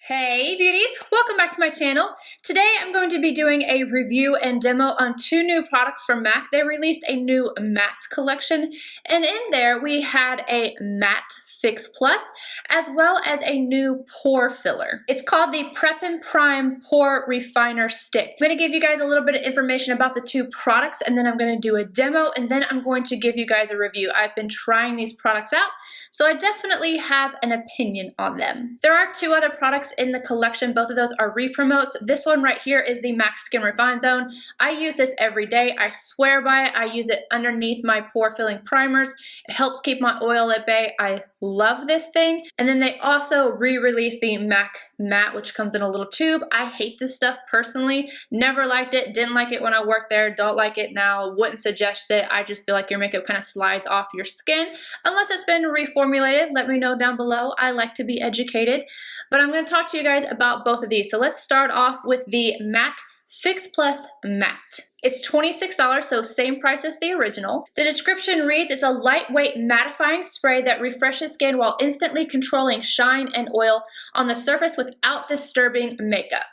Hey beauties, welcome back to my channel. Today I'm going to be doing a review and demo on two new products from MAC. They released a new matte collection, and in there we had a matte Fix Plus as well as a new pore filler. It's called the Prep and Prime Pore Refiner Stick. I'm going to give you guys a little bit of information about the two products, and then I'm going to do a demo, and then I'm going to give you guys a review. I've been trying these products out, so I definitely have an opinion on them. There are two other products in the collection. Both of those are re-promotes. This one right here is the MAC Skin Refine Zone. I use this every day. I swear by it. I use it underneath my pore filling primers. It helps keep my oil at bay. I love this thing. And then they also re-released the MAC Matte, which comes in a little tube. I hate this stuff personally. Never liked it. Didn't like it when I worked there. Don't like it now. Wouldn't suggest it. I just feel like your makeup kind of slides off your skin unless it's been reformulated. Let me know down below. I like to be educated. But I'm going to talk to you guys about both of these. So let's start off with the MAC Fix Plus Matte. It's $26, so same price as the original. The description reads, it's a lightweight mattifying spray that refreshes skin while instantly controlling shine and oil on the surface without disturbing makeup.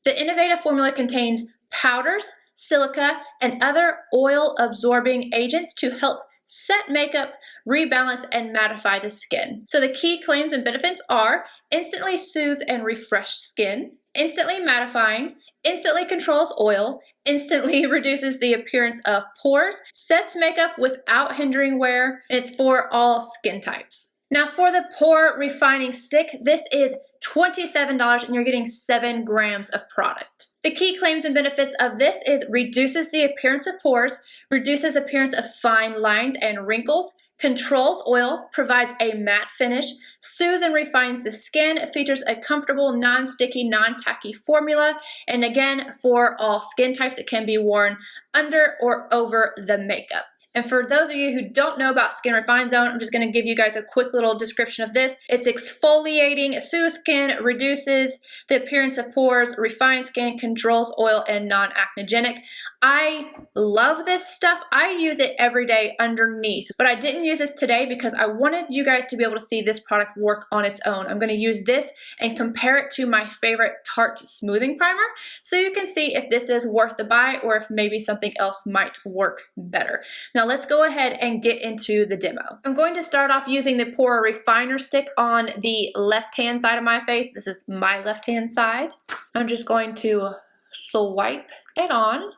The innovative formula contains powders, silica, and other oil-absorbing agents to help set makeup, rebalance, and mattify the skin. So the key claims and benefits are instantly soothes and refresh skin, instantly mattifying, instantly controls oil, instantly reduces the appearance of pores, sets makeup without hindering wear, and it's for all skin types. Now for the Pore Refining Stick, this is $27 and you're getting 7 grams of product. The key claims and benefits of this is reduces the appearance of pores, reduces appearance of fine lines and wrinkles, controls oil, provides a matte finish, soothes and refines the skin, features a comfortable, non-sticky, non-tacky formula, and again, for all skin types, it can be worn under or over the makeup. And for those of you who don't know about Skin Refine Zone, I'm just going to give you guys a quick little description of this. It's exfoliating, soothes skin, reduces the appearance of pores, refines skin, controls oil, and non-acnogenic. I love this stuff. I use it every day underneath, but I didn't use this today because I wanted you guys to be able to see this product work on its own. I'm going to use this and compare it to my favorite Tarte smoothing primer so you can see if this is worth the buy or if maybe something else might work better. Now let's go ahead and get into the demo. I'm going to start off using the Pore Refiner Stick on the left-hand side of my face. This is my left-hand side. I'm just going to swipe it on.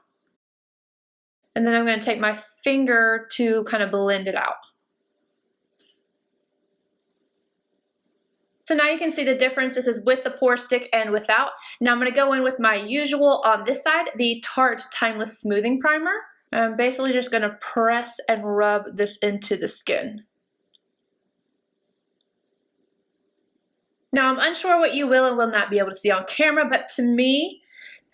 And then I'm going to take my finger to kind of blend it out. So now you can see the difference. This is with the pore stick and without. Now I'm going to go in with my usual on this side, the Tarte Timeless Smoothing Primer. I'm basically just going to press and rub this into the skin. Now I'm unsure what you will and will not be able to see on camera, but to me,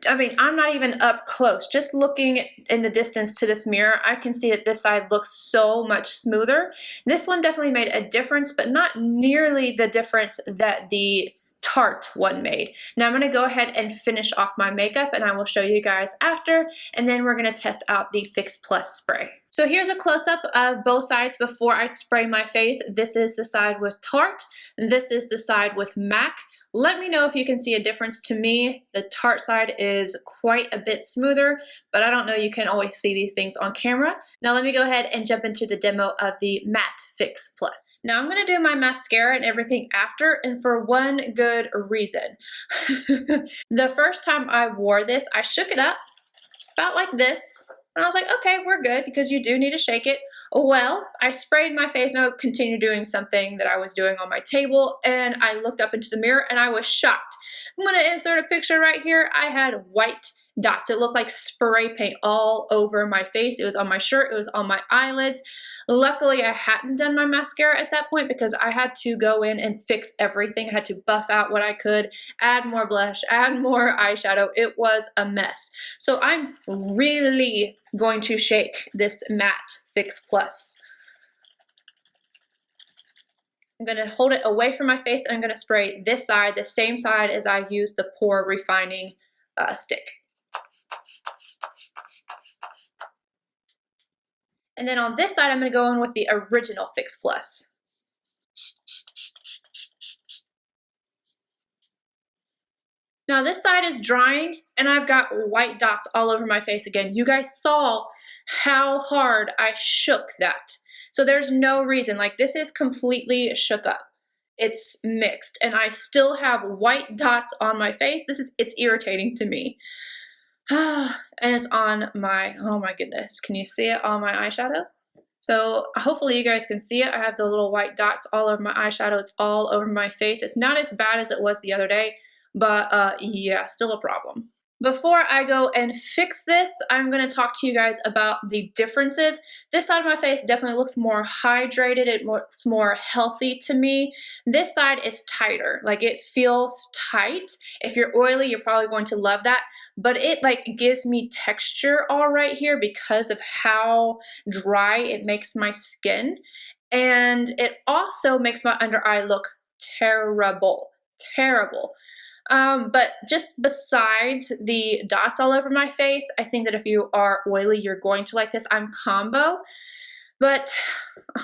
I mean, I'm not even up close. Just looking in the distance to this mirror, I can see that this side looks so much smoother. This one definitely made a difference, but not nearly the difference that the Tarte one made. Now I'm going to go ahead and finish off my makeup and I will show you guys after, and then we're going to test out the Fix Plus spray. So here's a close-up of both sides before I spray my face. This is the side with Tarte. This is the side with MAC. Let me know if you can see a difference. To me, the Tarte side is quite a bit smoother, but I don't know, you can always see these things on camera. Now let me go ahead and jump into the demo of the Matte Fix Plus. Now I'm going to do my mascara and everything after, and for one good reason. The first time I wore this, I shook it up about like this. And I was like, okay, we're good, because you do need to shake it. Well, I sprayed my face and I would continue doing something that I was doing on my table, and I looked up into the mirror and I was shocked. I'm going to insert a picture right here. I had white dots. It looked like spray paint all over my face. It was on my shirt. It was on my eyelids. Luckily, I hadn't done my mascara at that point because I had to go in and fix everything. I had to buff out what I could, add more blush, add more eyeshadow. It was a mess. So I'm really going to shake this Matte Fix Plus. I'm going to hold it away from my face and I'm going to spray this side, the same side as I used the Pore Refining Stick. And then on this side, I'm going to go in with the original Fix Plus. Now this side is drying and I've got white dots all over my face again. You guys saw how hard I shook that. So there's no reason, like this is completely shook up. It's mixed and I still have white dots on my face. It's irritating to me. And it's on my, oh my goodness, can you see it on my eyeshadow? So hopefully you guys can see it. I have the little white dots all over my eyeshadow. It's all over my face. It's not as bad as it was the other day, but yeah, still a problem. Before I go and fix this, I'm going to talk to you guys about the differences. This side of my face definitely looks more hydrated. It looks more healthy to me. This side is tighter. Like it feels tight. If you're oily, you're probably going to love that. But it like gives me texture all right here because of how dry it makes my skin. And it also makes my under eye look terrible. Terrible. But just besides the dots all over my face, I think that if you are oily, you're going to like this. I'm combo, but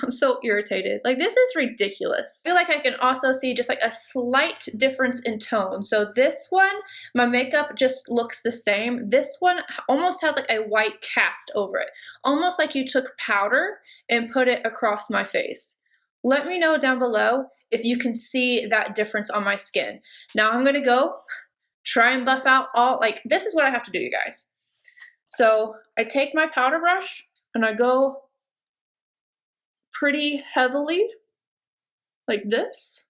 I'm so irritated. Like this is ridiculous. I feel like I can also see just like a slight difference in tone. So this one, my makeup just looks the same. This one almost has like a white cast over it. Almost like you took powder and put it across my face. Let me know down below if you can see that difference on my skin. Now I'm gonna go try and buff out all, like this is what I have to do, you guys. So I take my powder brush and I go pretty heavily like this.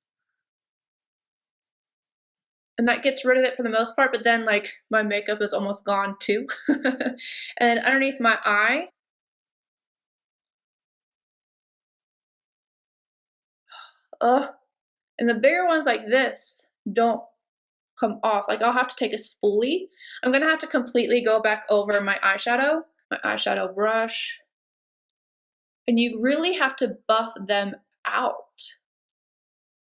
And that gets rid of it for the most part, but then like my makeup is almost gone too. And then underneath my eye, and the bigger ones like this don't come off. Like I'll have to take a spoolie. I'm gonna have to completely go back over my eyeshadow brush. And you really have to buff them out.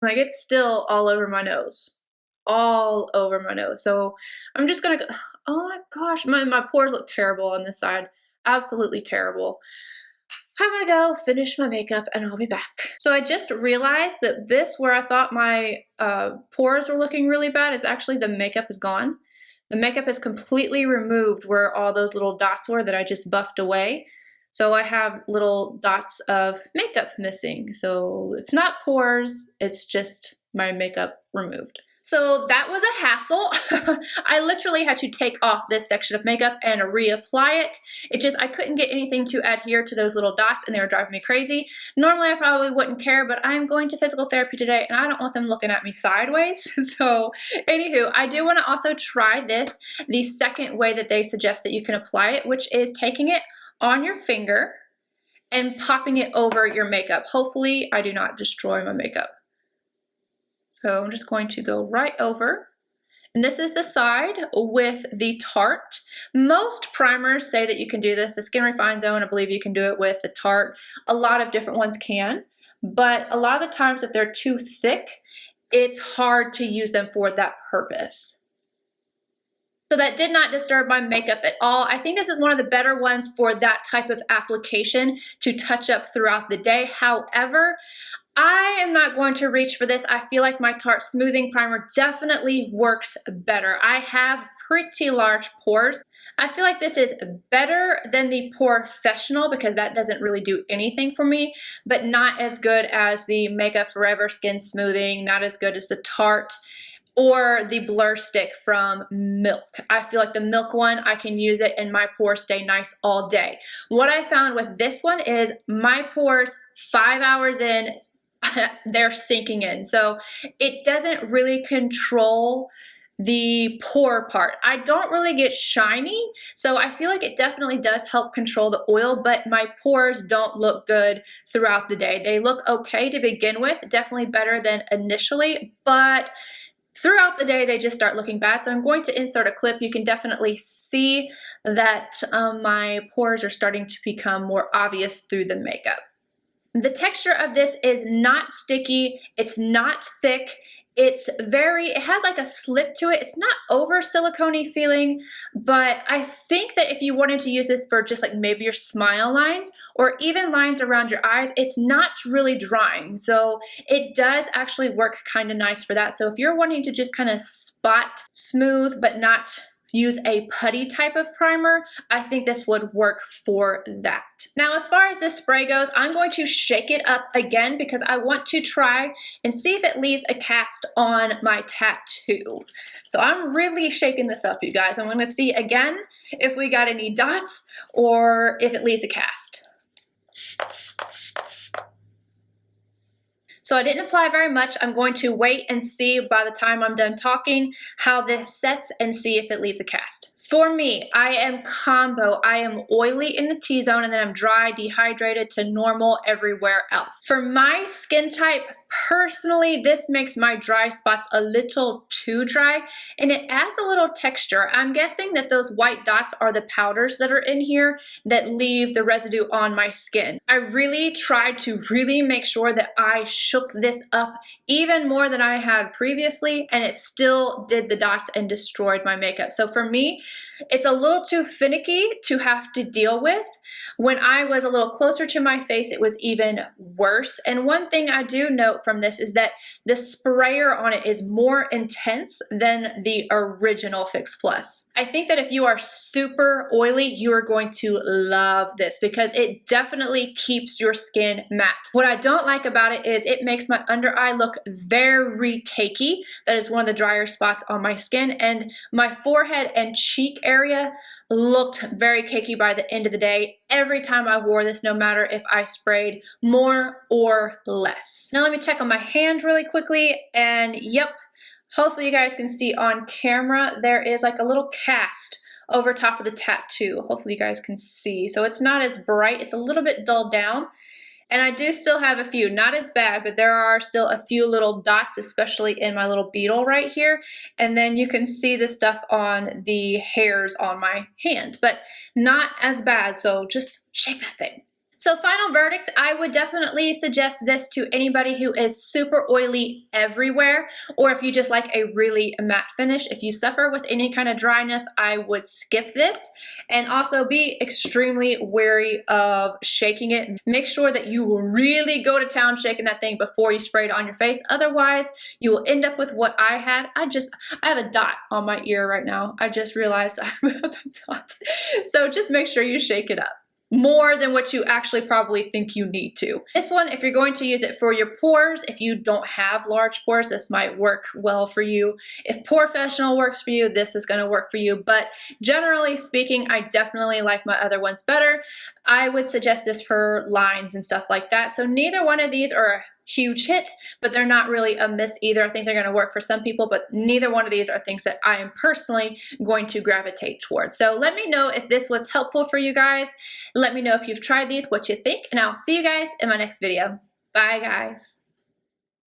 Like it's still all over my nose. All over my nose. So I'm just gonna go, oh my gosh, my pores look terrible on this side. Absolutely terrible. I'm gonna go finish my makeup and I'll be back. So I just realized that this, where I thought my pores were looking really bad, is actually the makeup is gone. The makeup is completely removed where all those little dots were that I just buffed away. So I have little dots of makeup missing. So it's not pores, it's just my makeup removed. So that was a hassle. I literally had to take off this section of makeup and reapply it. I couldn't get anything to adhere to those little dots and they were driving me crazy. Normally I probably wouldn't care, but I'm going to physical therapy today and I don't want them looking at me sideways. So anywho, I do want to also try this, the second way that they suggest that you can apply it, which is taking it on your finger and popping it over your makeup. Hopefully I do not destroy my makeup. So I'm just going to go right over. And this is the side with the Tarte. Most primers say that you can do this. The Skin Refine Zone, I believe you can do it with the Tarte. A lot of different ones can. But a lot of the times if they're too thick, it's hard to use them for that purpose. So that did not disturb my makeup at all. I think this is one of the better ones for that type of application to touch up throughout the day. However, I am not going to reach for this. I feel like my Tarte Smoothing Primer definitely works better. I have pretty large pores. I feel like this is better than the Porefessional because that doesn't really do anything for me, but not as good as the Makeup Forever Skin Smoothing, not as good as the Tarte or the Blur Stick from Milk. I feel like the Milk one, I can use it and my pores stay nice all day. What I found with this one is my pores 5 hours in, they're sinking in. So it doesn't really control the pore part. I don't really get shiny, so I feel like it definitely does help control the oil, but my pores don't look good throughout the day. They look okay to begin with, definitely better than initially, but throughout the day, they just start looking bad. So I'm going to insert a clip. You can definitely see that my pores are starting to become more obvious through the makeup. The texture of this is not sticky, it's not thick, it has like a slip to it. It's not over silicone-y feeling, but I think that if you wanted to use this for just like maybe your smile lines or even lines around your eyes, it's not really drying. So it does actually work kind of nice for that. So if you're wanting to just kind of spot smooth but not use a putty type of primer, I think this would work for that. Now, as far as this spray goes, I'm going to shake it up again because I want to try and see if it leaves a cast on my tattoo. So I'm really shaking this up, you guys. I'm going to see again if we got any dots or if it leaves a cast. So I didn't apply very much. I'm going to wait and see by the time I'm done talking how this sets and see if it leaves a cast. For me, I am combo. I am oily in the T-zone and then I'm dry, dehydrated to normal everywhere else. For my skin type, personally, this makes my dry spots a little too dry and it adds a little texture. I'm guessing that those white dots are the powders that are in here that leave the residue on my skin. I really tried to really make sure that I shook this up even more than I had previously, and it still did the dots and destroyed my makeup. So for me, it's a little too finicky to have to deal with. When I was a little closer to my face, it was even worse. And one thing I do note from this is that the sprayer on it is more intense than the original Fix Plus. I think that if you are super oily, you are going to love this because it definitely keeps your skin matte. What I don't like about it is it makes my under eye look very cakey. That is one of the drier spots on my skin, and my forehead and cheek area looked very cakey by the end of the day every time I wore this, no matter if I sprayed more or less. Now let me check on my hand really quickly, and yep, hopefully you guys can see on camera, there is like a little cast over top of the tattoo. Hopefully you guys can see. So it's not as bright, it's a little bit dulled down. And I do still have a few, not as bad, but there are still a few little dots, especially in my little beetle right here. And then you can see the stuff on the hairs on my hand, but not as bad. So just shake that thing. So final verdict, I would definitely suggest this to anybody who is super oily everywhere, or if you just like a really matte finish. If you suffer with any kind of dryness, I would skip this. And also be extremely wary of shaking it. Make sure that you really go to town shaking that thing before you spray it on your face. Otherwise, you will end up with what I had. I have a dot on my ear right now. I just realized I have a dot. So just make sure you shake it up more than what you actually probably think you need to. This one, if you're going to use it for your pores, if you don't have large pores, this might work well for you. If Porefessional works for you, this is gonna work for you. But generally speaking, I definitely like my other ones better. I would suggest this for lines and stuff like that. So neither one of these are a huge hit, but they're not really a miss either. I think they're gonna work for some people, but neither one of these are things that I am personally going to gravitate towards. So let me know if this was helpful for you guys. Let me know if you've tried these, what you think, and I'll see you guys in my next video. Bye, guys.